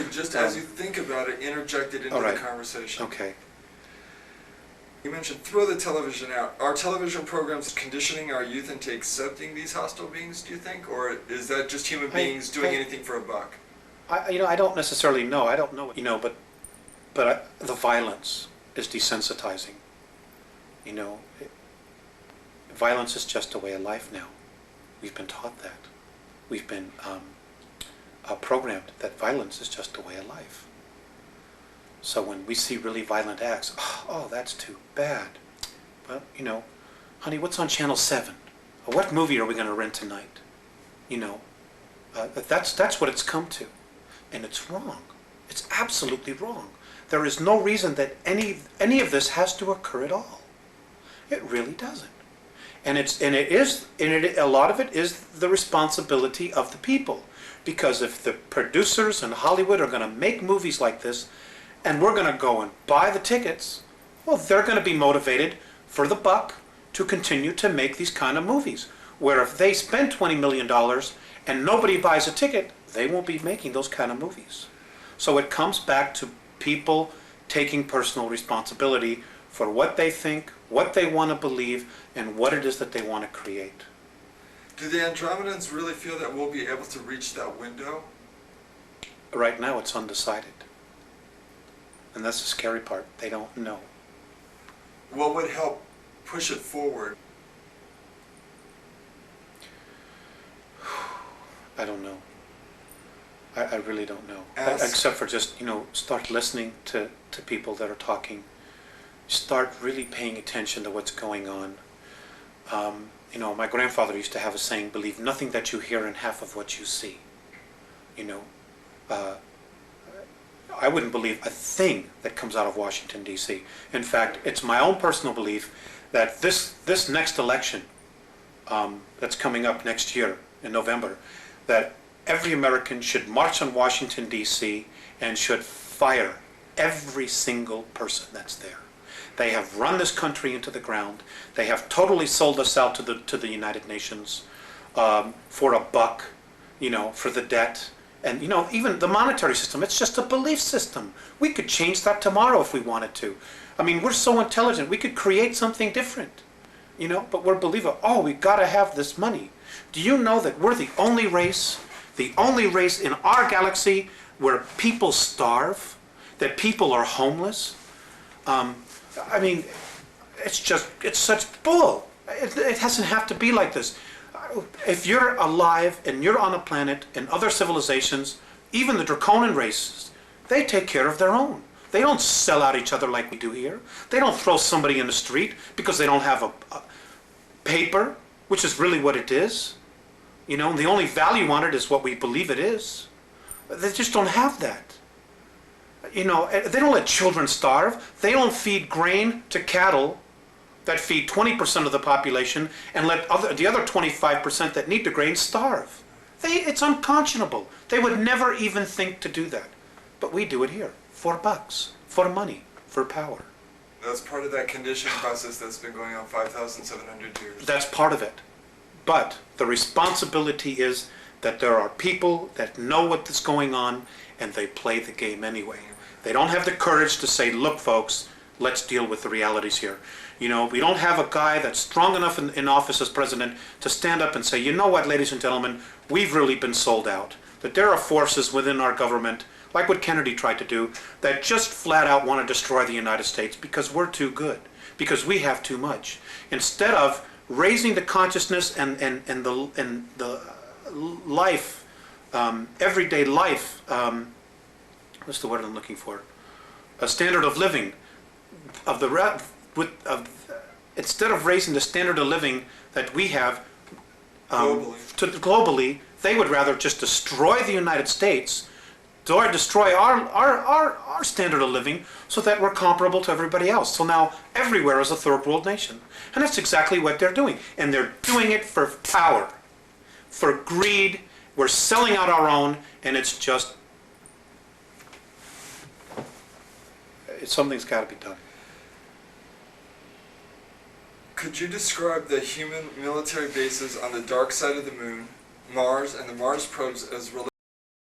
could just, as you think about it, interject it into the conversation. Okay. You mentioned throw the television out. Are television programs conditioning our youth into accepting these hostile beings, do you think? Or is that just human beings doing anything for a buck? I don't necessarily know. I don't know. But the violence is desensitizing. Violence is just a way of life now. We've been taught that. We've been programmed that violence is just a way of life. So when we see really violent acts, oh, that's too bad. Well, honey, what's on Channel 7? Or what movie are we going to rent tonight? That's what it's come to. And it's wrong. It's absolutely wrong. There is no reason that any of this has to occur at all. It really doesn't. And a lot of it is the responsibility of the people. Because if the producers in Hollywood are going to make movies like this, and we're going to go and buy the tickets, well, they're going to be motivated for the buck to continue to make these kind of movies. Where if they spend $20 million and nobody buys a ticket, they won't be making those kind of movies. So it comes back to people taking personal responsibility for what they think, what they want to believe, and what it is that they want to create. Do the Andromedans really feel that we'll be able to reach that window? Right now it's undecided. And that's the scary part. They don't know. What would help push it forward? I don't know. I really don't know. Except for just, start listening to people that are talking. Start really paying attention to what's going on. My grandfather used to have a saying, believe nothing that you hear and half of what you see. I wouldn't believe a thing that comes out of Washington, D.C. In fact, it's my own personal belief that this next election that's coming up next year in November, that every American should march on Washington, D.C. and should fire every single person that's there. They have run this country into the ground. They have totally sold us out to the United Nations for a buck, for the debt. And, even the monetary system, it's just a belief system. We could change that tomorrow if we wanted to. I mean, we're so intelligent. We could create something different, but we're believing, we've got to have this money. Do you know that we're the only race in our galaxy where people starve, that people are homeless? I mean, it's such bull. It doesn't have to be like this. If you're alive and you're on a planet and other civilizations, even the Draconan races, they take care of their own. They don't sell out each other like we do here. They don't throw somebody in the street because they don't have a paper, which is really what it is. And the only value on it is what we believe it is. They just don't have that. They don't let children starve. They don't feed grain to cattle that feed 20% of the population and let the other 25% that need the grain starve. It's unconscionable. They would never even think to do that. But we do it here. For bucks, for money, for power. That's part of that conditioning process that's been going on 5,700 years. That's part of it. But the responsibility is that there are people that know what's going on and they play the game anyway. They don't have the courage to say, look, folks, let's deal with the realities here. We don't have a guy that's strong enough in office as president to stand up and say, you know what, ladies and gentlemen, we've really been sold out. That there are forces within our government, like what Kennedy tried to do, that just flat out want to destroy the United States because we're too good, because we have too much. Instead of raising the consciousness and the life, everyday life, what's the word I'm looking for? A standard of living of instead of raising the standard of living that we have globally, they would rather just destroy the United States, or destroy our standard of living so that we're comparable to everybody else. So now everywhere is a third world nation. And that's exactly what they're doing. And they're doing it for power, for greed. We're selling out our own, and it's just, something's got to be done. Could you describe the human military bases on the dark side of the moon, Mars, and the Mars probes as